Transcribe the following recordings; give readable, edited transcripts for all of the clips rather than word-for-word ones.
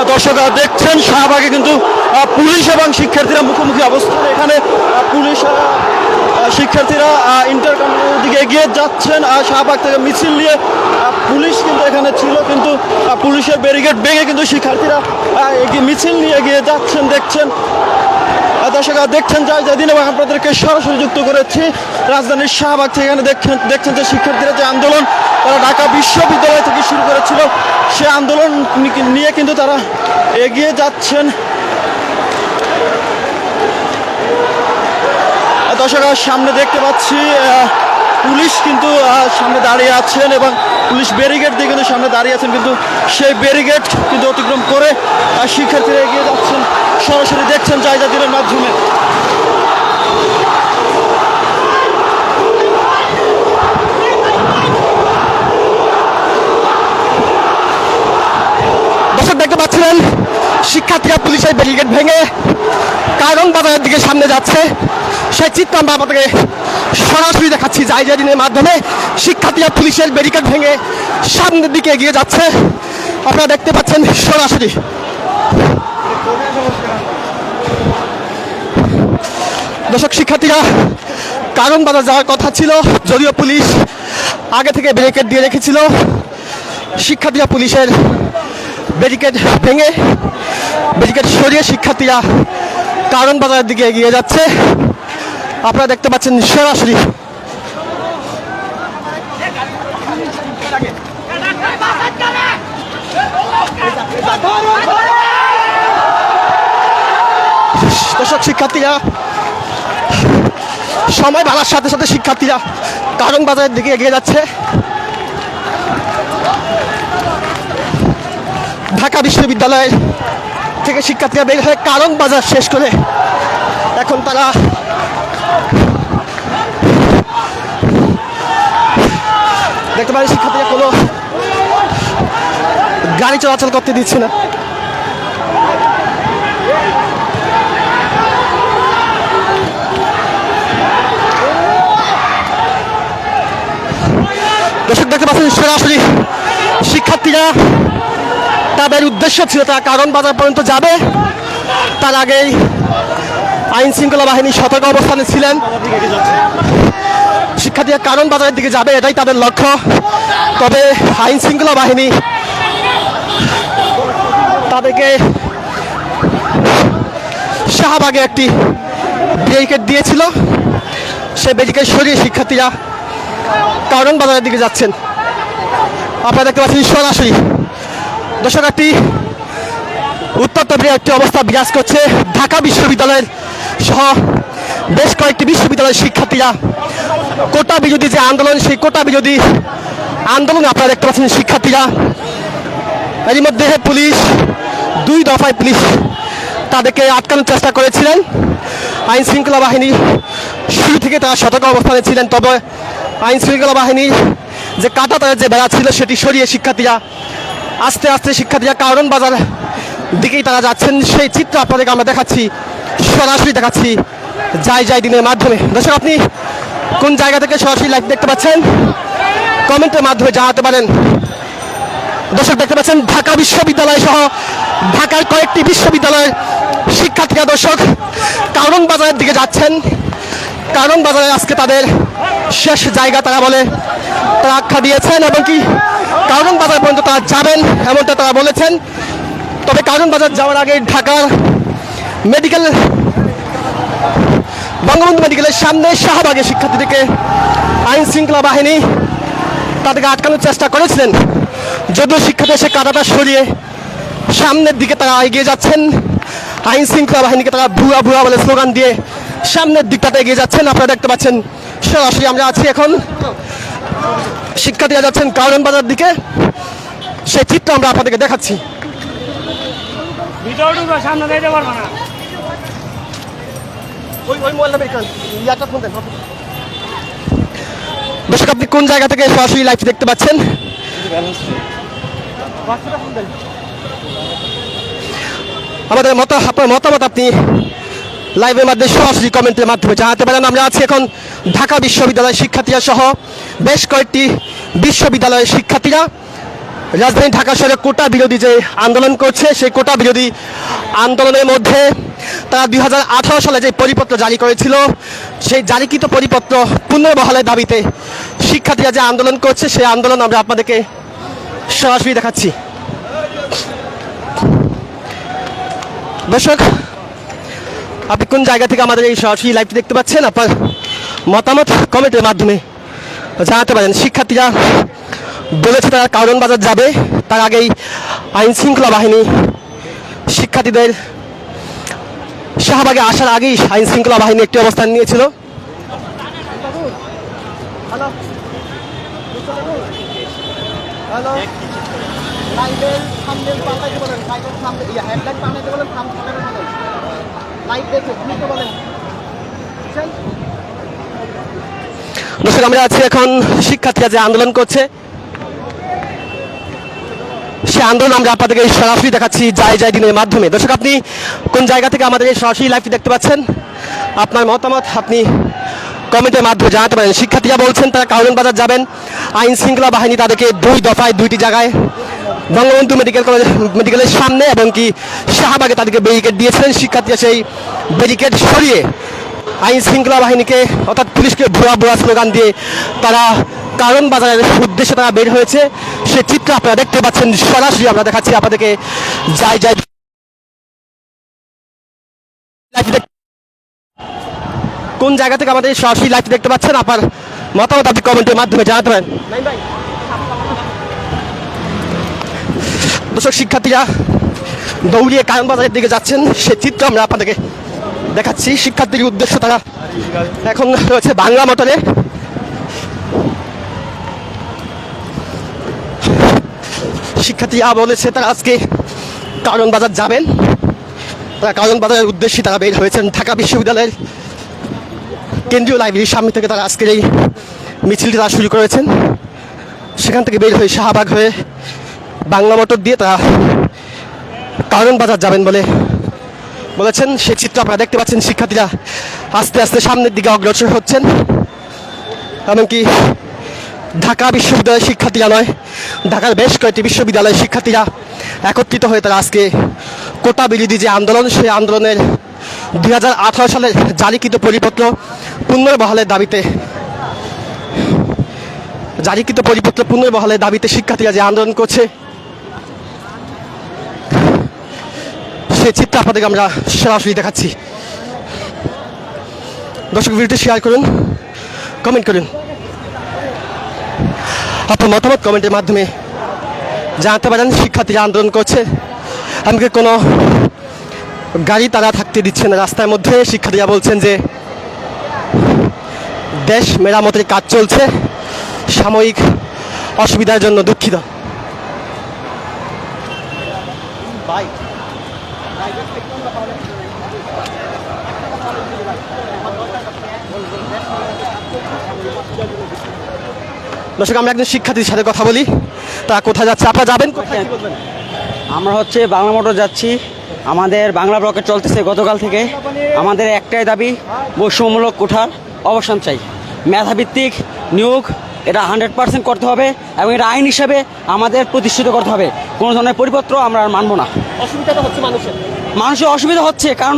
দর্শকরা দেখছেন শাহবাগে কিন্তু পুলিশ এবং শিক্ষার্থীরা মুখোমুখি অবস্থান। এখানে পুলিশ শিক্ষার্থীরা ইন্টার কলেজের দিকে এগিয়ে যাচ্ছেন। শাহবাগ থেকে মিছিল নিয়ে পুলিশ কিন্তু এখানে ছিল, কিন্তু পুলিশের ব্যারিকেড ভেঙে কিন্তু শিক্ষার্থীরা মিছিল নিয়ে এগিয়ে যাচ্ছেন। দেখছেন দর্শকরা দেখছেন যাই যেদিন এবং আপনাদেরকে সরাসরি যুক্ত করেছি রাজধানীর শাহবাগ থেকে। এখানে দেখছেন যে শিক্ষার্থীরা যে আন্দোলন তারা ঢাকা বিশ্ববিদ্যালয় থেকে শুরু করেছিল, সে আন্দোলন নিয়ে কিন্তু তারা এগিয়ে যাচ্ছেন। দর্শকরা সামনে দেখতে পাচ্ছি পুলিশ কিন্তু সামনে দাঁড়িয়ে আছেন এবং পুলিশ ব্যারিকেড দিয়ে কিন্তু সামনে দাঁড়িয়ে আছেন, কিন্তু সেই ব্যারিকেড কিন্তু অতিক্রম করে শিক্ষার্থীরা এগিয়ে যাচ্ছেন। সরাসরি দেখছেন জায়জাদিনের মাধ্যমে। দর্শক দেখতে পাচ্ছিলেন শিক্ষার্থীরা পুলিশের ব্যারিকেড ভেঙে কারণ বাজারের দিকে সামনে যাচ্ছে, সেই চিত্র আমরা আপনাদেরকে সরাসরি দেখাচ্ছি জায়জাদিনের মাধ্যমে। শিক্ষার্থীরা পুলিশের ব্যারিকেড ভেঙে সামনের দিকে এগিয়ে যাচ্ছে, আপনারা দেখতে পাচ্ছেন সরাসরি। দর্শক শিক্ষার্থীরা কারণ বাজার যাওয়ার কথা ছিল, যদিও পুলিশ আগে থেকে ব্যারিকেড দিয়ে রেখেছিল। শিক্ষার্থীরা পুলিশের ব্যারিকেড ভেঙে ব্যারিকেড সরিয়ে শিক্ষার্থীরা কারণ বাজারের দিকে এগিয়ে যাচ্ছে, আপনারা দেখতে পাচ্ছেন সরাসরি। দর্শক শিক্ষার্থীরা সময় বাড়ার সাথে সাথে শিক্ষার্থীরা কারণ বাজারের দিকে এগিয়ে যাচ্ছে। ঢাকা বিশ্ববিদ্যালয় থেকে শিক্ষার্থীরা বের হয়ে কারণ বাজার শেষ করে এখন তারা দেখতে পারে শিক্ষার্থীরা কোনো গাড়ি চলাচল করতে দিচ্ছে না। দর্শক দেখতে পাচ্ছেন সরাসরি শিক্ষার্থীরা তাদের উদ্দেশ্য ছিল তারা কারণ বাজার পর্যন্ত যাবে, তার আগেই আইন শৃঙ্খলা বাহিনী সতর্ক অবস্থানে ছিলেন। শিক্ষার্থীরা কারণ বাজারের দিকে যাবে এটাই তাদের লক্ষ্য, তবে আইন শৃঙ্খলা বাহিনী তাদেরকে শাহবাগে একটি ব্যারিকেড দিয়েছিল, সেই ব্যারিকেড সরিয়ে শিক্ষার্থীরা কারণ বাজারের দিকে যাচ্ছেন, আপনারা দেখতে পাচ্ছেন সরাসরি। দর্শক একটি উত্তপ্ত একটি অবস্থা বিরাজ করছে ঢাকা বিশ্ববিদ্যালয়ের সহ বেশ কয়েকটি বিশ্ববিদ্যালয়ের শিক্ষার্থীরা কোটা বিরোধী যে আন্দোলন, সেই কোটা বিরোধী আন্দোলনে আপনারা দেখতে পাচ্ছেন শিক্ষার্থীরা। এরই মধ্যে পুলিশ 2 দফায় পুলিশ তাদেরকে আটকানোর চেষ্টা করেছিলেন। আইন শৃঙ্খলা বাহিনী শুরু থেকে তারা সতর্ক অবস্থানে ছিলেন, তবে আইন শৃঙ্খলা বাহিনীর যে কাঁটাতারের যে বেড়া ছিল সেটি সরিয়ে শিক্ষার্থীরা আস্তে আস্তে শিক্ষার্থীরা কারণ বাজার দিকেই তারা যাচ্ছেন। সেই চিত্র আপনাদেরকে আমরা দেখাচ্ছি, সরাসরি দেখাচ্ছি জায়জাদিনের মাধ্যমে। দর্শক আপনি কোন জায়গা থেকে সরাসরি লাইভ দেখতে পাচ্ছেন কমেন্টের মাধ্যমে জানাতে পারেন। দর্শক দেখতে পাচ্ছেন ঢাকা বিশ্ববিদ্যালয় সহ ঢাকার কয়েকটি বিশ্ববিদ্যালয়ের শিক্ষার্থীরা দর্শক কারণ বাজারের দিকে যাচ্ছেন। কারণ বাজারে আজকে তাদের শেষ জায়গা তারা বলে তারা আখ্যা দিয়েছেন, এবং কি কারণ বাজার পর্যন্ত তারা যাবেন এমনটা তারা বলেছেন। তবে কারণ বাজার যাওয়ার আগে ঢাকার মেডিকেল বঙ্গবন্ধু মেডিকেলের সামনে শাহবাগে শিক্ষার্থীদেরকে আইন শৃঙ্খলা বাহিনী তাদেরকে আটকানোর চেষ্টা করেছিলেন, যদিও শিক্ষার্থীরা সে কাঁটাটা সরিয়ে সামনের দিকে তারা এগিয়ে যাচ্ছেন। আইন শৃঙ্খলা বাহিনীকে তারা ভুয়া ভুয়া বলে স্লোগান দিয়ে সামনের দিকটাতে এগিয়ে যাচ্ছেন, আপনারা দেখতে পাচ্ছেন সরাসরি। আমরা আছি এখন, শিক্ষার্থীরা যাচ্ছেন কারণ বাজার দিকে, সেই চিত্র আমরা আপনাদেরকে দেখাচ্ছি। দর্শক আপনি কোন জায়গা থেকে সরাসরি লাইভ দেখতে পাচ্ছেন? আমাদের আপনার মতামত আপনি লাইভের মাধ্যমে সরাসরি কমেন্টের মাধ্যমে জানাতে পারেন। আমরা আছি এখন ঢাকা বিশ্ববিদ্যালয়ের শিক্ষার্থীরা সহ বেশ কয়েকটি বিশ্ববিদ্যালয়ের শিক্ষার্থীরা রাজধানী ঢাকা শহরে কোটা বিরোধী যে আন্দোলন করছে, সেই কোটা বিরোধী আন্দোলনের মধ্যে তারা 2018 সালে যে পরিপত্র জারি করেছিল, সেই জারিকৃত পরিপত্র পুনর্বহালের দাবিতে শিক্ষার্থীরা যে আন্দোলন করছে, সেই আন্দোলন আমরা আপনাদেরকে সরাসরি দেখাচ্ছি। দর্শক, আপনি কোন জায়গা থেকে আমাদের এই সরাসরি লাইভটি দেখতে পাচ্ছেন, আপনার মতামত কমেন্টের মাধ্যমে জানাতে পারেন। শিক্ষার্থীরা বলেছে তারা কারণ বাজার যাবে, তার আগেই আইন শৃঙ্খলা বাহিনী শিক্ষার্থীদের শাহবাগে আসার আগেই আইন শৃঙ্খলা বাহিনী একটি অবস্থান নিয়েছিল। দর্শক, আমরা আছি এখন শিক্ষার্থীরা যে আন্দোলন করছে, সে আন্দোলন আমরা আপনাদেরকে সরাসরি দেখাচ্ছি যাই দিনের মাধ্যমে। দর্শক, আপনি কোন জায়গা থেকে আমাদের এই সরাসরি লাইভটি দেখতে পাচ্ছেন, আপনার মতামত আপনি কমেন্টের মাধ্যমে জানাতে পারেন। শিক্ষার্থীরা বলছেন তারা কারণ বাজার যাবেন, আইন শৃঙ্খলা বাহিনী তাদেরকে 2 দফায় 2টি জায়গায় বঙ্গবন্ধু মেডিকেলের সামনে এবং কি শাহবাগে তাদেরকে ব্যারিকেড দিয়েছিলেন। শিক্ষার্থীরা সেই ব্যারিকেড সরিয়ে আইন শৃঙ্খলা বাহিনীকে অর্থাৎ পুলিশকে ভুয়া স্লোগান দিয়ে তারা কারণ বাজারের উদ্দেশ্যে তারা বের হয়েছে। সে চিত্র আপনারা দেখতে পাচ্ছেন, সরাসরি আমরা দেখাচ্ছি আপনাদেরকে। কোন জায়গা থেকে আমাদের সরাসরি লাইভটি দেখতে পাচ্ছেন, আপনার মতামত আপনি কমেন্টের মাধ্যমে জানাতে পারেন। দর্শক, শিক্ষার্থীরা দৌড়িয়ে কারণ বাজারের দিকে যাচ্ছেন, সে চিত্র আমরা আপনাদেরকে দেখাচ্ছি। শিক্ষার্থীর উদ্দেশ্য তারা এখন রয়েছে বাংলা মোটরে। শিক্ষার্থীরা বলেছে তারা আজকে কারণ বাজার যাবেন, তারা কারণ বাজারের উদ্দেশ্যে তারা বের হয়েছেন। ঢাকা বিশ্ববিদ্যালয়ের কেন্দ্রীয় লাইব্রেরির সামনে থেকে তারা আজকের এই মিছিলটি তারা শুরু করেছেন। সেখান থেকে বের হয়ে শাহবাগ হয়ে বাংলা মোটর দিয়ে তারা কারণ বাজার যাবেন বলেছেন। সে চিত্র আপনারা দেখতে পাচ্ছেন। শিক্ষার্থীরা আস্তে আস্তে সামনের দিকে অগ্রসর হচ্ছেন, এমনকি ঢাকা বিশ্ববিদ্যালয়ের শিক্ষার্থীরা নয়, ঢাকার বেশ কয়েকটি বিশ্ববিদ্যালয়ের শিক্ষার্থীরা একত্রিত হয়ে তারা আজকে কোটা বিরোধী যে আন্দোলন, সেই আন্দোলনের 2018 সালের জারিকৃত পরিপত্র পুনর্বহালের দাবিতে শিক্ষার্থীরা যে আন্দোলন করছে, সেই চিত্র আপনাদেরকে আমরা সরাসরি দেখাচ্ছি। দর্শক, ভিডিওটি শেয়ার করুন, কমেন্ট করুন, আপনার মতামত কমেন্টের মাধ্যমে জানাতে পারেন। শিক্ষার্থীরা আন্দোলন করছে, এমনকি কোনো গাড়ি তারা থাকতে দিচ্ছে না রাস্তার মধ্যে। শিক্ষার্থীরা বলছেন যে দেশ মেরামতের কাজ চলছে, সাময়িক অসুবিধার জন্য দুঃখিত। দর্শক, আমরা একজন শিক্ষার্থীর সাথে কথা বলি, তারা কোথায় যাচ্ছে, আপনারা যাবেন কোথায়? আমরা বাংলা মোটর যাচ্ছি। আমাদের বাংলা ব্লকে চলতেছে গতকাল থেকে। আমাদের একটাই দাবি, বৈষম্যমূলক কোঠার অবসান চাই। মেধাভিত্তিক নিয়োগ এটা 100% করতে হবে এবং এটা আইন হিসাবে আমাদের প্রতিষ্ঠিত করতে হবে। কোনো ধরনের পরিপত্র আমরা আর মানব না। অসুবিধাটা হচ্ছে মানুষের অসুবিধা হচ্ছে, কারণ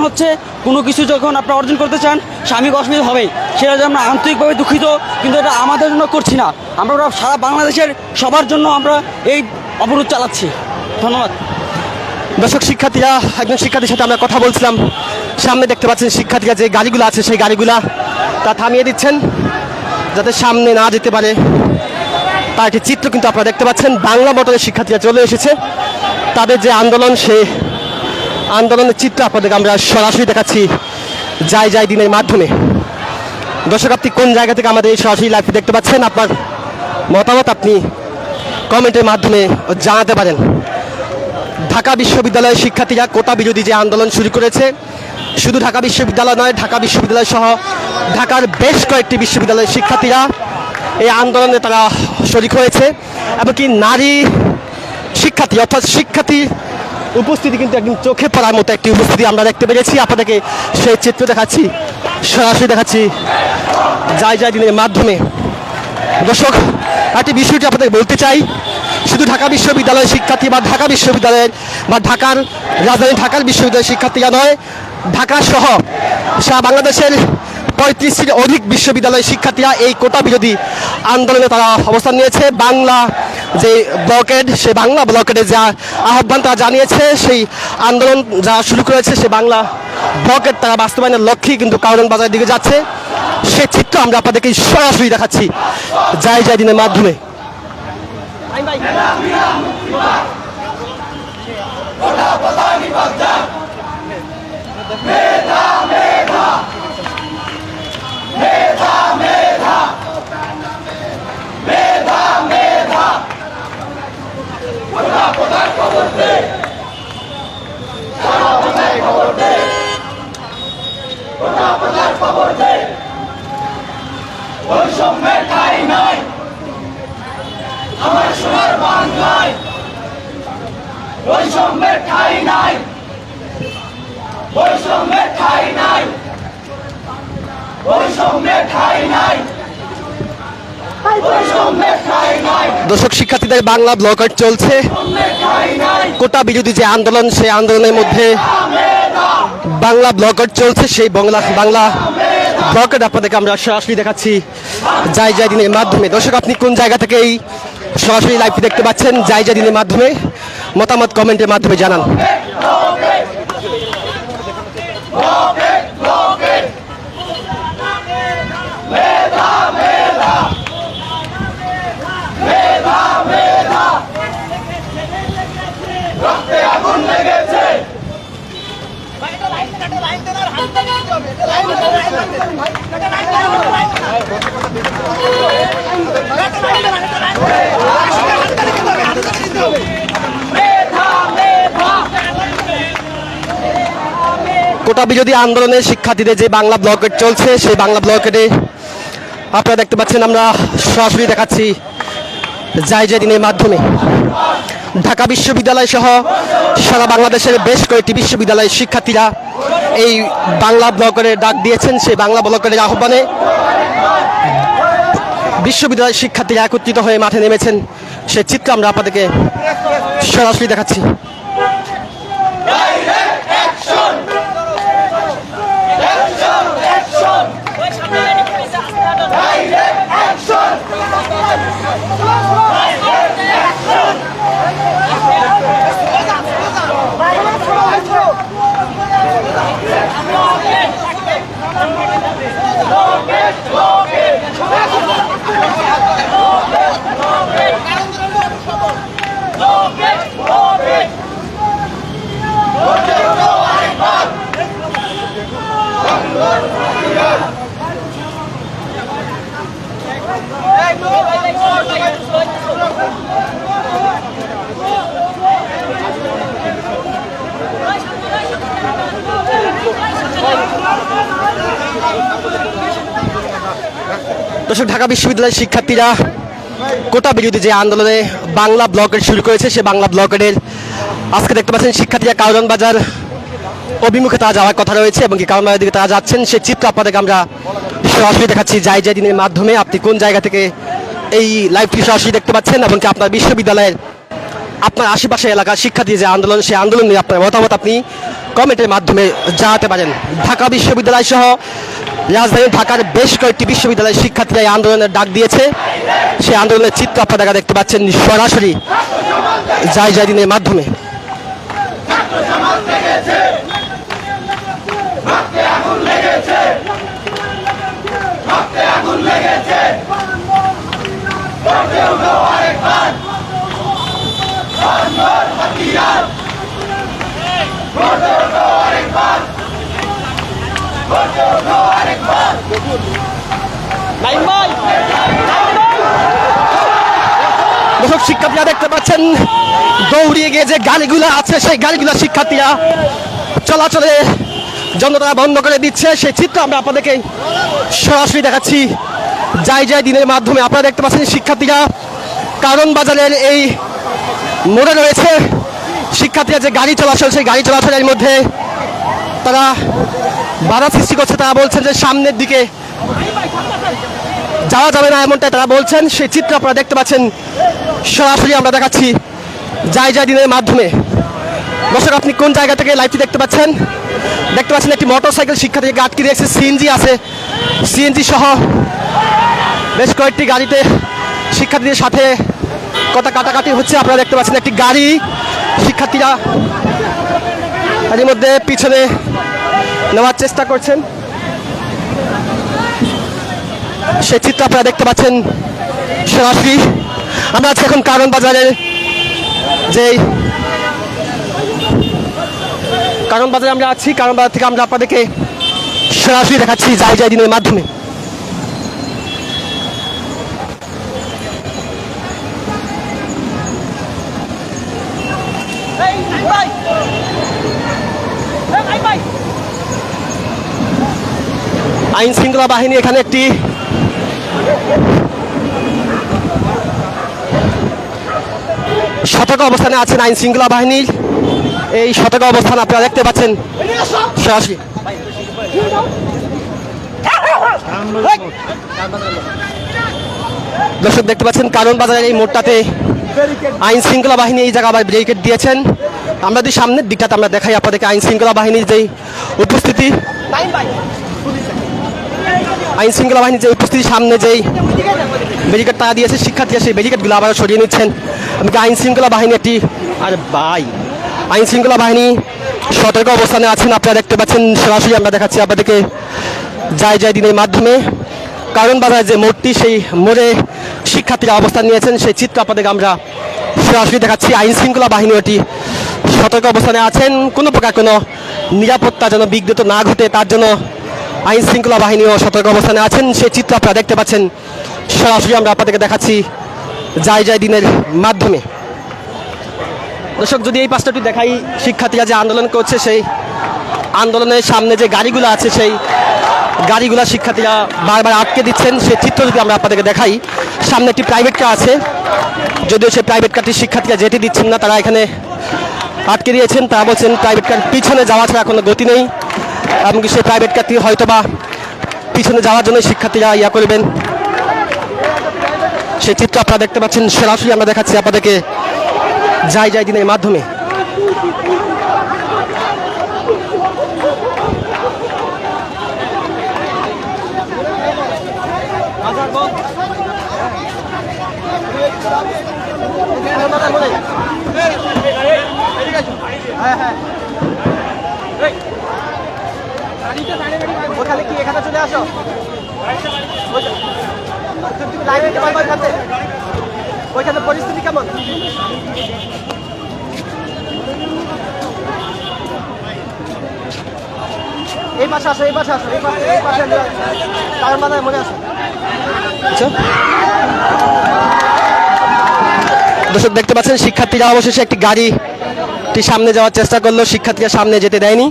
কোনো কিছু যখন আপনারা অর্জন করতে চান, স্বামীকে অসুবিধা হবেই। সেটা জন্য আমরা আন্তরিকভাবে দুঃখিত, কিন্তু এটা আমাদের জন্য করছি না, আমরা সারা বাংলাদেশের সবার জন্য আমরা এই অবরোধ চালাচ্ছি। ধন্যবাদ। দর্শক, শিক্ষার্থীরা একজন শিক্ষার্থীর সাথে আমরা কথা বলছিলাম। সামনে দেখতে পাচ্ছেন শিক্ষার্থীরা যে গাড়িগুলো আছে, সেই গাড়িগুলা তা থামিয়ে দিচ্ছেন যাতে সামনে না যেতে পারে। তার একটি চিত্র কিন্তু আপনারা দেখতে পাচ্ছেন। বাংলা মোটরের শিক্ষার্থীরা চলে এসেছে, তাদের যে আন্দোলন, সেই আন্দোলনের চিত্র আপনাদেরকে আমরা সরাসরি দেখাচ্ছি যাই দিনের মাধ্যমে। দর্শক, আপনি কোন জায়গা থেকে আমাদের এই সরাসরি লাইভটি দেখতে পাচ্ছেন, আপনার মতামত আপনি কমেন্টের মাধ্যমে জানাতে পারেন। ঢাকা বিশ্ববিদ্যালয়ের শিক্ষার্থীরা কোটা বিরোধী যে আন্দোলন শুরু করেছে, শুধু ঢাকা বিশ্ববিদ্যালয় নয়, ঢাকা বিশ্ববিদ্যালয় সহ ঢাকার বেশ কয়েকটি বিশ্ববিদ্যালয়ের শিক্ষার্থীরা এই আন্দোলনে তারা শরিক হয়েছে। এমনকি নারী শিক্ষার্থী অর্থাৎ শিক্ষার্থীর উপস্থিতি কিন্তু একদম চোখে পড়ার মতো একটি উপস্থিতি আমরা দেখতে পেরেছি। আপনাদেরকে সেই চিত্র দেখাচ্ছি, সরাসরি দেখাচ্ছি যাই দিনের মাধ্যমে। দর্শক, একটি বিষয়টি আপনাদের বলতে চাই, শুধু ঢাকা বিশ্ববিদ্যালয়ের শিক্ষার্থী বা ঢাকা বিশ্ববিদ্যালয়ের বা ঢাকার রাজধানী ঢাকার বিশ্ববিদ্যালয়ের শিক্ষার্থীরা নয়, ঢাকা সহ সারা বাংলাদেশের 35টির অধিক বিশ্ববিদ্যালয়ের শিক্ষার্থীরা এই কোটা বিরোধী আন্দোলনে তারা অবস্থান নিয়েছে। বাংলা যে ব্লকেড, সে বাংলা ব্লকেডে যা আহ্বান তারা জানিয়েছে, সেই আন্দোলন যা শুরু করেছে সে বাংলা ব্লকেড তারা বাস্তবায়নের লক্ষ্যেই কিন্তু কারণ বাজারের দিকে যাচ্ছে। সে চিত্র আমরা আপনাদেরকে সরাসরি দেখাচ্ছি যায় যায় দিনের মাধ্যমে। বৈষম্যের ঠাঁই নাই আমার সোনার বাংলায়, বৈষম্যের ঠাঁই নাই, বৈষম্যের ঠাঁই নাই, বৈষম্যের ঠাঁই নাই, বৈষম্যের ঠাঁই নাই। দর্শক, শিক্ষার্থীদের বাংলা ব্লকেট চলছে। কোটা বিরোধী যে আন্দোলন, সেই আন্দোলনের মধ্যে বাংলা ব্লকেট চলছে। সেই বাংলা ব্লকেট আপনাদেরকে আমরা সরাসরি দেখাচ্ছি যায় যায় দিনের মাধ্যমে। দর্শক, আপনি কোন জায়গা থেকে এই সরাসরি লাইভটি দেখতে পাচ্ছেন যায় যায় দিনের মাধ্যমে? মতামত কমেন্টের মাধ্যমে জানান। আগুন লেগেছে, কোটা বিরোধী আন্দোলনের শিক্ষার্থীদের যে বাংলা ব্লকেট চলছে, সেই বাংলা ব্লকেটে আপনারা দেখতে পাচ্ছেন আমরা সরাসরি দেখাচ্ছি যায় যায় দিনের মাধ্যমে। ঢাকা বিশ্ববিদ্যালয় সহ সারা বাংলাদেশের বেশ কয়েকটি বিশ্ববিদ্যালয়ের শিক্ষার্থীরা এই বাংলা ব্লকের ডাক দিয়েছেন। সেই বাংলা ব্লকের আহ্বানে বিশ্ববিদ্যালয়ের শিক্ষার্থীরা একত্রিত হয়ে মাঠে নেমেছেন। সে চিত্র আমরা আপনাদেরকে সরাসরি দেখাচ্ছি। দর্শক, ঢাকা বিশ্ববিদ্যালয়ের শিক্ষার্থীরা কোটা বিরোধী যে আন্দোলনে বাংলা ব্লকেট শুরু করেছে, সে বাংলা ব্লকেটের আজকে দেখতে পাচ্ছেন শিক্ষার্থীরা কারণ বাজার অভিমুখে তারা যাওয়ার কথা রয়েছে এবং কি কারণ বাজার দিকে তারা যাচ্ছেন। সে চিত্র আপনাদেরকে আমরা সরাসরি দেখাচ্ছি যায় যায় দিনের মাধ্যমে। আপনি কোন জায়গা থেকে এই লাইভটি সরাসরি দেখতে পাচ্ছেন এবং কি আপনার বিশ্ববিদ্যালয়ের আপনার আশেপাশে এলাকার শিক্ষার্থী যে আন্দোলন, সেই আন্দোলন নিয়ে আপনার মতামত আপনি কমেন্টের মাধ্যমে জানাতে পারেন। ঢাকা বিশ্ববিদ্যালয় সহ রাজধানী ঢাকার বেশ কয়েকটি বিশ্ববিদ্যালয়ের শিক্ষার্থীরা এই আন্দোলনের ডাক দিয়েছে। সেই আন্দোলনের চিত্র আপনারা দেখতে পাচ্ছেন সরাসরি যায় যায় দিনের মাধ্যমে। দর্শক, শিক্ষার্থীরা দেখতে পাচ্ছেন দৌড়িয়ে গিয়ে যে গাড়িগুলো আছে, সেই গাড়িগুলো শিক্ষার্থীরা চলাচলে জনতা বন্ধ করে দিচ্ছে। সেই চিত্র আমরা আপনাদেরকে সরাসরি দেখাচ্ছি যায় যায় দিনের মাধ্যমে। আপনারা দেখতে পাচ্ছেন শিক্ষার্থীরা কারণ বাজারের এই মোড়ে রয়েছে। শিক্ষার্থীরা যে গাড়ি চলাচল, সেই গাড়ি চলাচলের মধ্যে তারা বাধা সৃষ্টি করছে। তারা বলছেন যে সামনের দিকে যাওয়া যাবে না, এমনটাই তারা বলছেন। সেই চিত্র আপনারা দেখতে পাচ্ছেন সরাসরি আমরা দেখাচ্ছি যাই দিনের মাধ্যমে। দর্শক, আপনি কোন জায়গা থেকে লাইভটি দেখতে পাচ্ছেন? দেখতে পাচ্ছেন একটি মোটরসাইকেল শিক্ষার্থীকে আটকে দিয়েছে, সিএনজি আছে, সিএনজি সহ বেশ কয়েকটি গাড়িতে শিক্ষার্থীদের সাথে কথা কাটাকাটি হচ্ছে। আপনারা দেখতে পাচ্ছেন একটি গাড়ি শিক্ষার্থীরা এর মধ্যে পিছনে নেওয়ার চেষ্টা করছেন, সে চিত্র আপনারা দেখতে পাচ্ছেন সরাসরি। আমরা আছি এখন কারণ বাজারের কারণ বাজারে আমরা আছি। কারণ বাজার থেকে আমরা আপনাদেরকে সরাসরি দেখাচ্ছি যাই দিনের মাধ্যমে। আইন শৃঙ্খলা বাহিনী এখানে একটি সতর্ক অবস্থানে আছেন। আইন শৃঙ্খলা বাহিনীর এই সতর্ক অবস্থান আপনারা দেখতে পাচ্ছেন সরাসরি। দর্শক, দেখতে পাচ্ছেন কারণ বাজারের এই মোড়টাতে আইন শৃঙ্খলা বাহিনী এই জায়গা আবার ব্যারিকেড দিয়েছেন। আমরা যদি সামনের দিকটাতে আমরা দেখাই আপনাদেরকে আইন শৃঙ্খলা বাহিনীর যেই উপস্থিতি, আইন শৃঙ্খলা বাহিনীর যে উপস্থিতির সামনে যেই ব্যারিকেড তারা দিয়েছে, শিক্ষার্থীরা সেই ব্যারিকেডগুলো আবার সরিয়ে নিচ্ছেন। আমাকে আইন শৃঙ্খলা বাহিনী একটি আইন শৃঙ্খলা বাহিনী সতর্ক অবস্থানে আছেন। আপনারা দেখতে পাচ্ছেন সরাসরি আমরা দেখাচ্ছি আপনাদেরকে যাই দিনের মাধ্যমে। কারণ বাজার যে মোড়টি, সেই মোড়ে শিক্ষার্থীরা অবস্থান নিয়েছেন, সেই চিত্র আপনাদেরকে আমরা সরাসরি দেখাচ্ছি। আইন শৃঙ্খলা বাহিনী এটি সতর্ক অবস্থানে আছেন, কোনো প্রকার কোনো নিরাপত্তা যেন বিঘ্নিত না ঘটে তার জন্য আইন শৃঙ্খলা বাহিনীও সতর্ক অবস্থানে আছেন, সেই চিত্র আপনারা দেখতে পাচ্ছেন সরাসরি আমরা আপনাদেরকে দেখাচ্ছি যাই দিনের মাধ্যমে। দর্শক, যদি এই পাশটা একটু দেখাই, শিক্ষার্থীরা যে আন্দোলন করছে সেই আন্দোলনের সামনে যে গাড়িগুলো আছে সেই গাড়িগুলা শিক্ষার্থীরা বারবার আটকে দিচ্ছেন, সেই চিত্র যদি আমরা আপনাদেরকে দেখাই। সামনে একটি প্রাইভেট কার আছে, যদিও সেই প্রাইভেট কারটি শিক্ষার্থীরা যেতে দিচ্ছেন না, তারা এখানে আটকে দিয়েছেন। তারা বলছেন প্রাইভেট কার পিছনে যাওয়া ছাড়া কোনো গতি নেই, এমনকি সেই প্রাইভেট কারটি হয়তোবা পিছনে যাওয়ার জন্য শিক্ষার্থীরা করবেন। সেই চিত্র আপনারা দেখতে পাচ্ছেন সরাসরি আমরা দেখাচ্ছি আপনাদেরকে যাই দিনের মাধ্যমে। ওখানে কি এখানে চলে আসো, ওইখানে পরিস্থিতি কেমন? এই পাশে আসো, এই পাশে আসো, এই পাশে কারণ বাজার মনে আসো। আচ্ছা, দর্শক দেখতে পাচ্ছেন শিক্ষার্থীরা অবশেষে একটি গাড়িটি সামনে যাওয়ার চেষ্টা করলো, শিক্ষার্থীরা সামনে যেতে দেয়নি।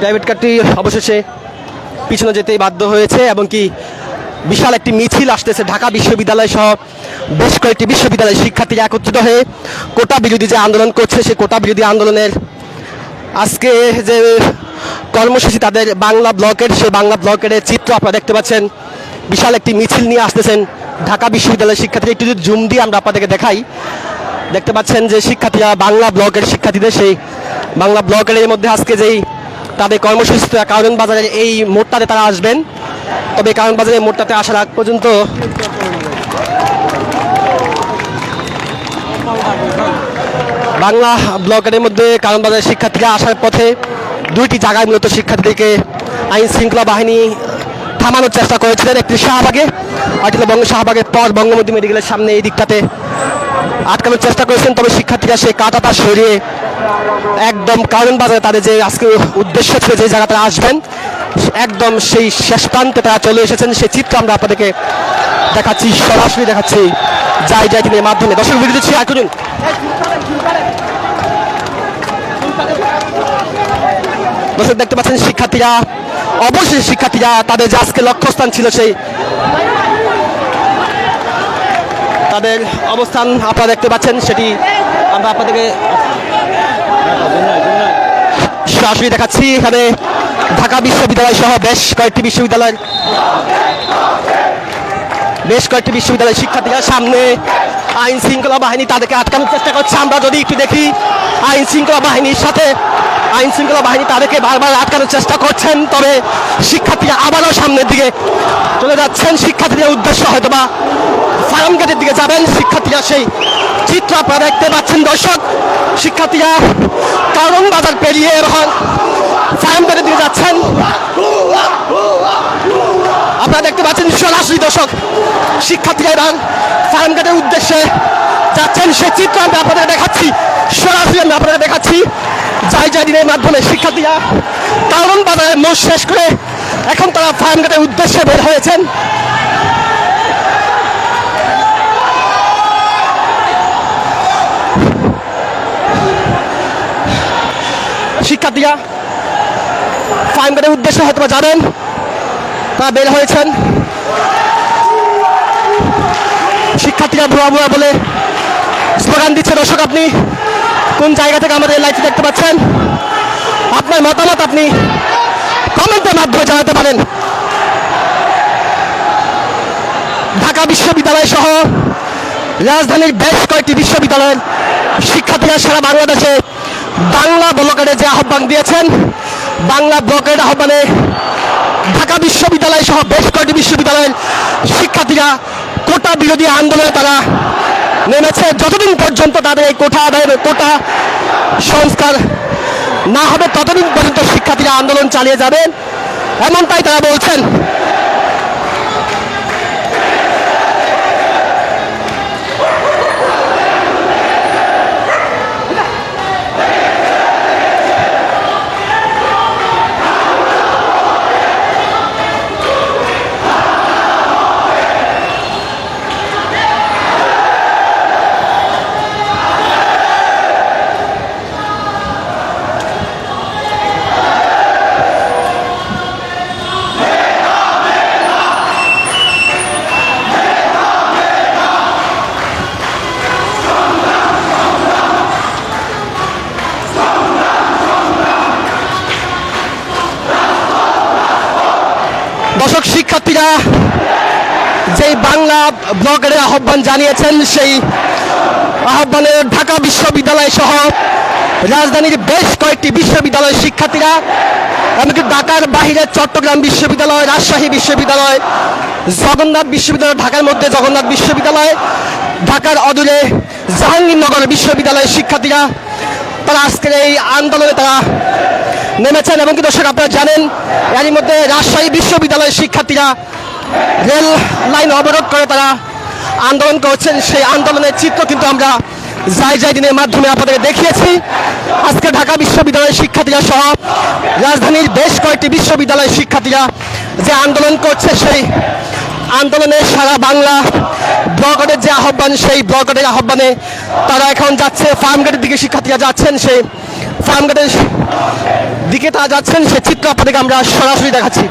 প্রাইভেট কারটি অবশেষে পিছনে যেতেই বাধ্য হয়েছে এবং কি বিশাল একটি মিছিল আসতেছে। ঢাকা বিশ্ববিদ্যালয় সহ বেশ কয়েকটি বিশ্ববিদ্যালয়ের শিক্ষার্থীরা একত্রিত হয়ে কোটা বিরোধী যে আন্দোলন করছে, সেই কোটা বিরোধী আন্দোলনের আজকে যে কর্মসূচি তাদের বাংলা ব্লকের, সেই বাংলা ব্লকের চিত্র আপনারা দেখতে পাচ্ছেন। বিশাল একটি মিছিল নিয়ে আসতেছেন ঢাকা বিশ্ববিদ্যালয়ের শিক্ষার্থীরা। একটু যদি জুম দিয়ে আমরা আপনাদেরকে দেখাই, দেখতে পাচ্ছেন যে শিক্ষার্থীরা বাংলা ব্লকের শিক্ষার্থীদের সেই বাংলা ব্লকের এর মধ্যে আজকে যেই তাদের কর্মসূচি, কারণ বাজারের এই মোড়টাতে তারা আসবেন। তবে কারণ বাজারের মোড়টাতে আসার আগ পর্যন্ত বাংলা ব্লকের মধ্যে কারণ বাজারের শিক্ষার্থীরা আসার পথে দুইটি জায়গায় মূলত শিক্ষার্থীদেরকে আইন শৃঙ্খলা বাহিনী থামানোর চেষ্টা করেছিলেন। একটি শাহবাগে, আরেকটি শাহবাগের পর বঙ্গবন্ধু মেডিকেলের সামনে এই দিকটাতে আটকানোর চেষ্টা করেছেন। তবে শিক্ষার্থীরা সেই কাঁটাটা সরিয়ে একদম কারণ বাজারে তাদের যে আজকে উদ্দেশ্য ছিল যে জায়গাটা আসবেন, একদম সেই শেষ প্রান্তে তারা চলে এসেছেন। সেই চিত্র আমরা আপনাদেরকে দেখাচ্ছি, সরাসরি দেখাচ্ছি যাই দিনের মাধ্যমে। দর্শক, ভিডিওটি শেয়ার করুন। দর্শক, দেখতে পাচ্ছেন শিক্ষার্থীরা অবশ্যই শিক্ষার্থীরা তাদের যে আজকে লক্ষ্যস্থান ছিল সেই তাদের অবস্থান আপনারা দেখতে পাচ্ছেন, সেটি আমরা আপনাদেরকে সরাসরি দেখাচ্ছি। এখানে ঢাকা বিশ্ববিদ্যালয় সহ বেশ কয়েকটি বিশ্ববিদ্যালয়ের শিক্ষার্থীরা সামনে আইন শৃঙ্খলা বাহিনী তাদেরকে আটকানোর চেষ্টা করছে। আমরা যদি একটু দেখি আইন শৃঙ্খলা বাহিনী তাদেরকে বারবার আটকানোর চেষ্টা করছেন, তবে শিক্ষার্থীরা আবারও সামনের দিকে চলে যাচ্ছেন। শিক্ষার্থীদের উদ্দেশ্য হয়তোবা ফার্ম গেটের দিকে যাবেন। শিক্ষার্থীরা সেই চিত্র আপনারা দেখতে পাচ্ছেন দর্শক। শিক্ষার্থীরা কারণ বাজার পেরিয়ে এখন ফার্ম গেটের দিকে যাচ্ছেন। আপনারা দেখতে পাচ্ছেন সরাসরি দর্শক শিক্ষার্থীরা এবার ফার্ম গেটের উদ্দেশ্যে যাচ্ছেন। সে চিত্র আমি আপনাদের দেখাচ্ছি, সরাসরি আমি আপনাদের দেখাচ্ছি। দিনের মাধ্যমে শিক্ষার্থীরা কারণ বাজারের মোড় শেষ করে এখন তারা ফার্ম গেটের উদ্দেশ্যে বের হয়েছেন। শিক্ষার্থীরা ফার্ম গেটের উদ্দেশ্যে হয়তো যাবেন, তারা বের হয়েছেন। শিক্ষার্থীরা ভুয়া ভুয়া বলে স্লোগান দিচ্ছে। দর্শক, আপনি কোন জায়গা থেকে আমাদের লাইভটি দেখতে পাচ্ছেন? আপনার মতামত আপনি কমেন্টের মাধ্যমে জানাতে পারেন। ঢাকা বিশ্ববিদ্যালয় সহ রাজধানীর বেশ কয়েকটি বিশ্ববিদ্যালয়ের শিক্ষার্থীরা সারা বাংলাদেশে বাংলা ব্লকেটে যে আহ্বান দিয়েছেন, বাংলা ব্লকের আহ্বানে ঢাকা বিশ্ববিদ্যালয় সহ বেশ কয়েকটি বিশ্ববিদ্যালয়ের শিক্ষার্থীরা কোটা বিরোধী আন্দোলনে তারা নেমেছে। যতদিন পর্যন্ত তাদের এই কোটা সংস্কার না হবে ততদিন পর্যন্ত শিক্ষার্থীরা আন্দোলন চালিয়ে যাবেন, এমনটাই তারা বলছেন। দর্শক, শিক্ষার্থীরা যেই বাংলা ব্লকের আহ্বান জানিয়েছেন, সেই আহ্বানে ঢাকা বিশ্ববিদ্যালয় সহ রাজধানীর বেশ কয়েকটি বিশ্ববিদ্যালয়ের শিক্ষার্থীরা, এমনকি ঢাকার বাহিরে চট্টগ্রাম বিশ্ববিদ্যালয়, রাজশাহী বিশ্ববিদ্যালয়, জগন্নাথ বিশ্ববিদ্যালয়, ঢাকার মধ্যে জগন্নাথ বিশ্ববিদ্যালয়, ঢাকার অদূরে জাহাঙ্গীরনগর বিশ্ববিদ্যালয়ের শিক্ষার্থীরা তারা আজকের এই আন্দোলনে তারা নেমেছেন। এবং কি দর্শক, আপনারা জানেন এরই মধ্যে রাজশাহী বিশ্ববিদ্যালয়ের শিক্ষার্থীরা রেল লাইন অবরোধ করে তারা আন্দোলন করছেন। সেই আন্দোলনের চিত্র কিন্তু আমরা দিনের মাধ্যমে আপনাদের দেখিয়েছি। আজকে ঢাকা বিশ্ববিদ্যালয়ের শিক্ষার্থীরা সহ রাজধানীর বেশ কয়েকটি বিশ্ববিদ্যালয়ের শিক্ষার্থীরা যে আন্দোলন করছে, সেই আন্দোলনে সারা বাংলা ব্লকেটের যে আহ্বান, সেই ব্লকেটের আহ্বানে তারা এখন যাচ্ছে ফার্ম গেটের দিকে। শিক্ষার্থীরা যাচ্ছেন সেই ফার্ম গেটের দিকে, তারা যাচ্ছেন সে চিত্র আপনাদেরকে আমরা সরাসরি দেখাচ্ছি।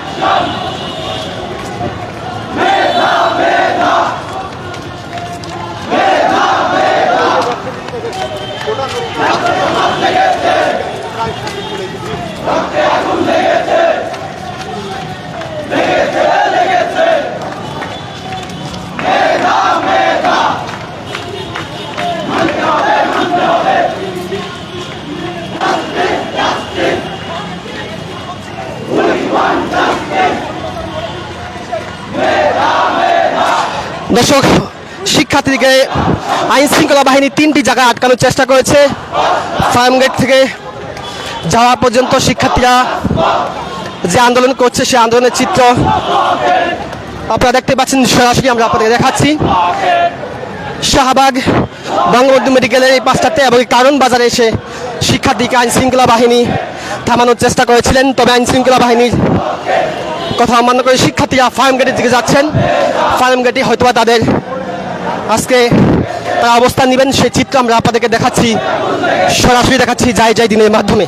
দর্শক, শিক্ষার্থীদেরকে আইন শৃঙ্খলা বাহিনী 3টি জায়গায় আটকানোর চেষ্টা করেছে। ফার্ম গেট থেকে যাওয়া পর্যন্ত শিক্ষার্থীরা যে আন্দোলন করছে, সেই আন্দোলনের চিত্র আপনারা দেখতে পাচ্ছেন, সরাসরি আমরা আপনাদের দেখাচ্ছি। শাহবাগ বঙ্গবন্ধু মেডিকেলের এই পাশটাতে এবং কারণ বাজারে এসে শিক্ষার্থীকে আইন শৃঙ্খলা বাহিনী থামানোর চেষ্টা করেছিলেন, তবে আইন শৃঙ্খলা বাহিনীর কথা অমান্য করে শিক্ষার্থীরা ফার্ম গেটের দিকে যাচ্ছেন। ফার্ম গেটে হয়তোবা তাদের আজকে তারা অবস্থান নেবেন, সেই চিত্র আমরা আপনাদেরকে দেখাচ্ছি, সরাসরি দেখাচ্ছি দিনের মাধ্যমে।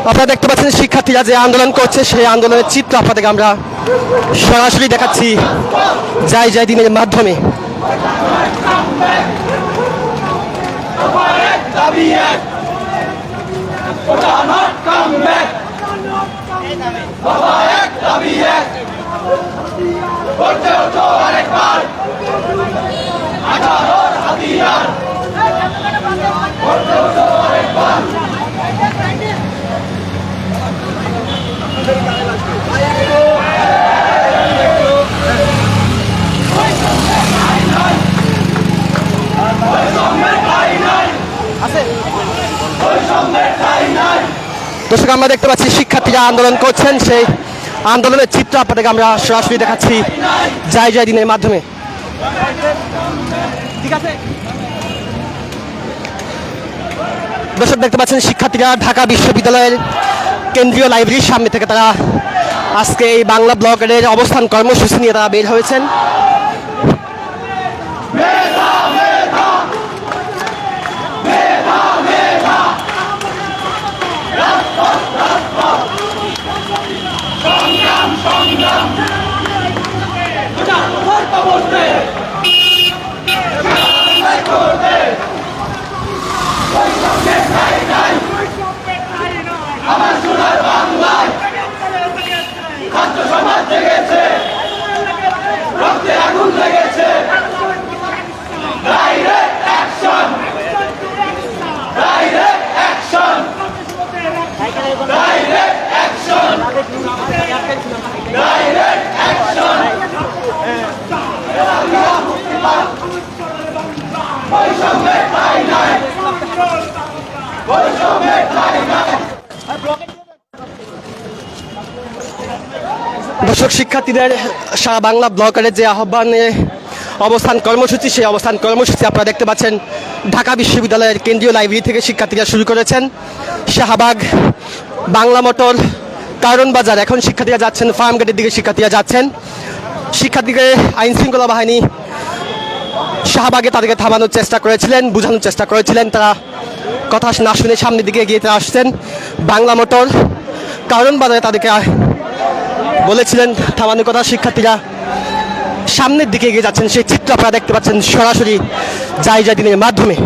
আপনারা দেখতে পাচ্ছেন শিক্ষার্থীরা যে আন্দোলন করছে সেই আন্দোলনের চিত্র আপনাদেরকে আমরা সরাসরি দেখাচ্ছি যাই যাই দিনের মাধ্যমে। দাবি এক, ওটা not come back। বাবা এক, দাবি এক, করতে ওঠো আরেকবার, 18 হাতিয়ার, করতে ওঠো আরেকবার। দর্শক আমরা দেখতে পাচ্ছি শিক্ষার্থীরা আন্দোলন করছেন, সেই আন্দোলনের চিত্র আপনাদেরকে আমরা সরাসরি দেখাচ্ছি যাই যাই দিনের মাধ্যমে। দর্শক দেখতে পাচ্ছেন শিক্ষার্থীরা ঢাকা বিশ্ববিদ্যালয়ের কেন্দ্রীয় লাইব্রেরির সামনে থেকে তারা আজকে এই বাংলা ব্লকের অবস্থান কর্মসূচি নিয়ে তারা বের হয়েছেন। আমার সোনার বাংলায় ছাত্র সমাজ জেগেছে, রক্তে আগুন লেগেছে। Direct action, direct action, direct action, direct action. বৈষম্যের ঠাঁই নাই, বৈষম্যের ঠাঁই নাই। দর্শক শিক্ষার্থীদের সারা বাংলা ব্লকের যে আহ্বানে অবস্থান কর্মসূচি, সেই অবস্থান কর্মসূচি আপনারা দেখতে পাচ্ছেন ঢাকা বিশ্ববিদ্যালয়ের কেন্দ্রীয় লাইব্রেরি থেকে শিক্ষার্থীরা শুরু করেছেন। শাহবাগ, বাংলা মোটর, কারণ বাজার, এখন শিক্ষার্থীরা যাচ্ছেন ফার্ম গেটের দিকে। শিক্ষার্থীরা যাচ্ছেন, শিক্ষার্থীদের আইন শৃঙ্খলা বাহিনী শাহবাগে তাদেরকে থামানোর চেষ্টা করেছিলেন, বোঝানোর চেষ্টা করেছিলেন। তারা কথা না শুনে সামনের দিকে এগিয়ে আসছেন। বাংলা মোটর, কারণ বাজারে তাদেরকে বলেছিলেন থামানোর কথা। শিক্ষার্থীরা সামনের দিকে এগিয়ে যাচ্ছেন, সেই চিত্র আপনারা দেখতে পাচ্ছেন সরাসরি যাই যাই দিনের মাধ্যমে।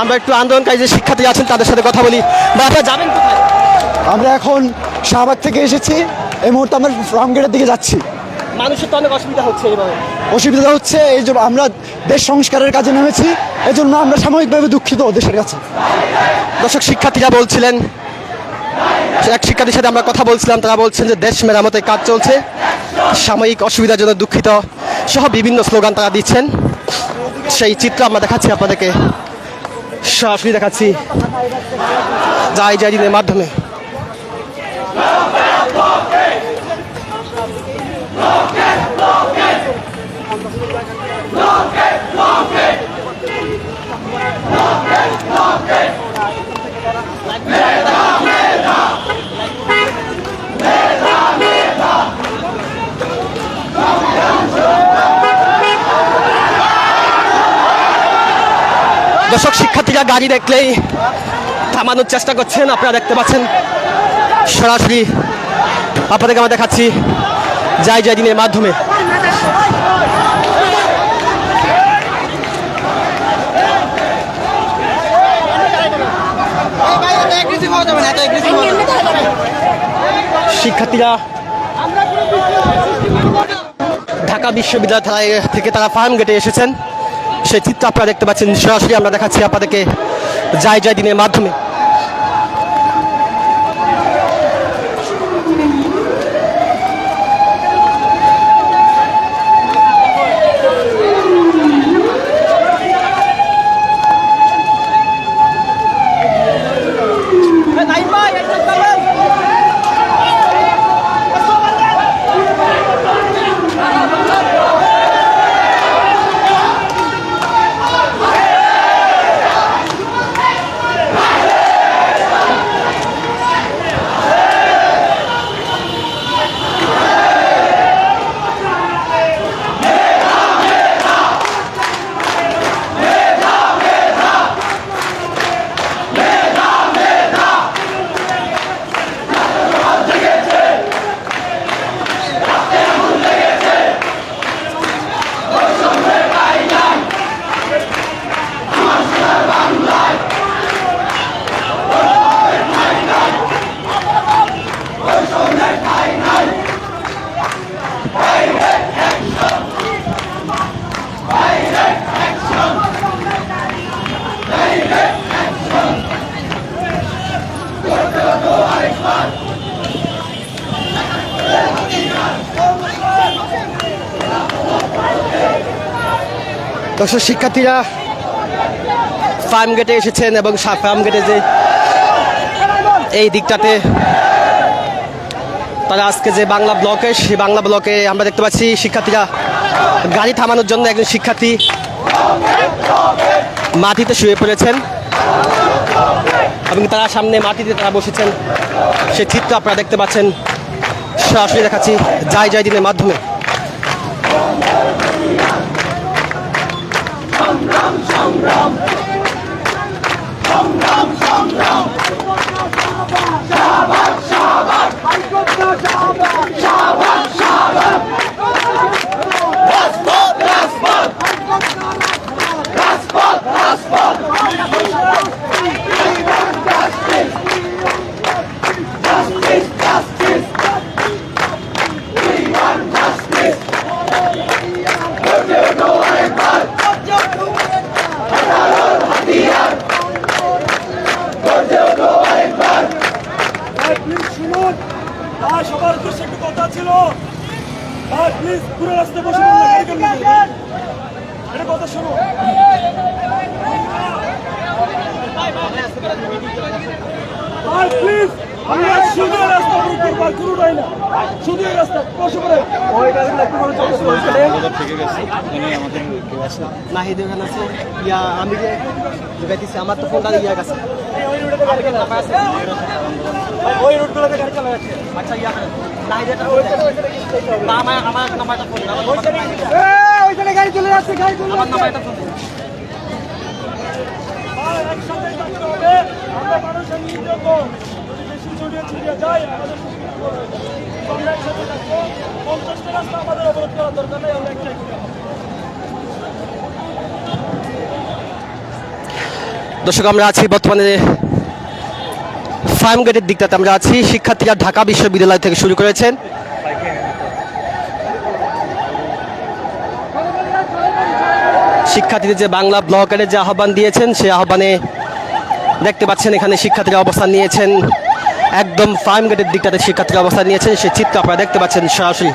আমরা একটু আন্দোলনকারী যে শিক্ষার্থী আছেন তাদের সাথে কথা বলি। বা আপনারা যাবেন কোথায়? আমরা এখন শাহবাগ থেকে এসেছি, এই মুহূর্তে আমরা ফার্ম গেটের দিকে যাচ্ছি। মানুষের তো অনেক অসুবিধা হচ্ছে এইভাবে। অসুবিধা হচ্ছে এই যে আমরা দেশ সংস্কারের কাজে নেমেছি, এই জন্য আমরা সাময়িকভাবে দুঃখিত দেশের কাছে। দর্শক শিক্ষার্থীরা বলছিলেন, এক শিক্ষার্থীর সাথে আমরা কথা বলছিলাম, তারা বলছেন যে দেশ মেরামতের কাজ চলছে, সাময়িক অসুবিধার জন্য দুঃখিত সহ বিভিন্ন স্লোগান তারা দিচ্ছেন। সেই চিত্র আমরা দেখাচ্ছি আপনাদেরকে, সরাসরি দেখাচ্ছি যাই যাই দিনের মাধ্যমে। দর্শক শিক্ষার্থীরা গাড়ি দেখলেই থামানোর চেষ্টা করছেন, আপনারা দেখতে পাচ্ছেন সরাসরি আপনাদেরকে আমরা দেখাচ্ছি যাই যাই দিনের মাধ্যমে। শিক্ষার্থীরা ঢাকা বিশ্ববিদ্যালয় থেকে তারা ফার্ম গেটে এসেছেন, সেই চিত্র আপনারা দেখতে পাচ্ছেন সরাসরি আমরা দেখাচ্ছি আপনাদেরকে যাই যাই দিনের মাধ্যমে। দর্শক শিক্ষার্থীরা ফার্ম গেটে এসেছেন এবং ফার্ম গেটে যে এই দিকটাতে তারা আজকে যে বাংলা ব্লকে সেই বাংলা ব্লকে আমরা দেখতে পাচ্ছি শিক্ষার্থীরা গাড়ি থামানোর জন্য একজন শিক্ষার্থী মাটিতে শুয়ে পড়েছেন এবং তারা সামনে মাটিতে তারা বসেছেন সে চিত্র আপনারা দেখতে পাচ্ছেন সরাসরি দেখাচ্ছি যাই যাই দিনের মাধ্যমে। সবার উদ্দেশ্যে একটু কথা ছিল, প্লিজ পুরো রাস্তায় বসে পড়ুন, গাড়ি কেন নেবেন? এটা কথা শোনো। প্লিজ আমরা শুধু রাস্তা পার করুন না, শুধু রাস্তা বসে পড়ে নাহিদ ওখানে আছে ইয়া আমি যে দেখাইতেছি আমার তো ফোনটা ইয়া গেছে ওই রোডগুলোতে গাড়ি চালা যাচ্ছে। আচ্ছা ইয়া নাহিদ না আমার নাম্বারটা ফোন ওইখানে গাড়ি চলে যাচ্ছে, গাড়ি চলে আমার নাম্বারটা ফোন একসাথে থাকতে হবে। আমরা মানুষের নিয়ে যাবো, বেশি ছড়িয়ে ছড়িয়ে যাই আমাদের আমরা একসাথে থাকবো। 50টা রাস্তা আমাদের অবরোধ করার দরকার নেই, আমরা একসাথে দর্শক আমরা আছি বর্তমানে ফার্ম গেটের দিকটাতে আমরা আছি। শিক্ষার্থীরা ঢাকা বিশ্ববিদ্যালয় থেকে শুরু করেছেন। শিক্ষার্থীদের যে বাংলা ব্লকের যে আহ্বান দিয়েছেন সেই আহ্বানে দেখতে পাচ্ছেন এখানে শিক্ষার্থীরা অবস্থান নিয়েছেন, একদম ফার্ম গেটের দিকটাতে শিক্ষার্থীরা অবস্থান নিয়েছেন, সেই চিত্র আপনারা দেখতে পাচ্ছেন সরাসরি।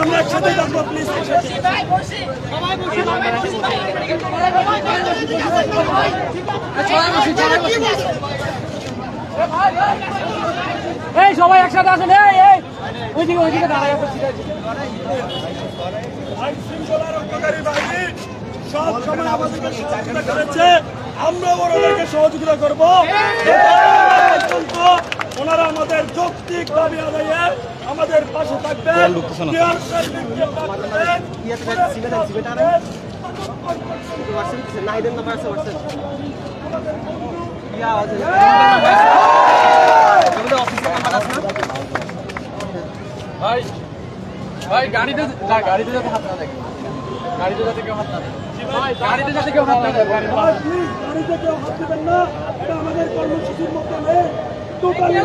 আমরা একসাথে থাকবো, প্লিজ এই সবাই একসাথে আসেন, ওইদিকে দাঁড়ায় আইন শৃঙ্খলা রক্ষাকারী বাহিনী সব সময় আমাদেরকে সহযোগিতা করেছে, আমরাও ওনাদেরকে সহযোগিতা করবো। ওনারা আমাদের যৌক্তিক দাবি আদায়ে আমাদের পাশে থাকবেন। ভাই গাড়িতে যাতে হাত না থাকে, গাড়িতে যাতে কেউ হাত না থাকে, গাড়িতে যাতে কেউ হাত না থাকে। গাড়িতে কেউ হাত দিবেন না, এটা আমাদের কর্মসূচির মধ্যে নেই। টোটালি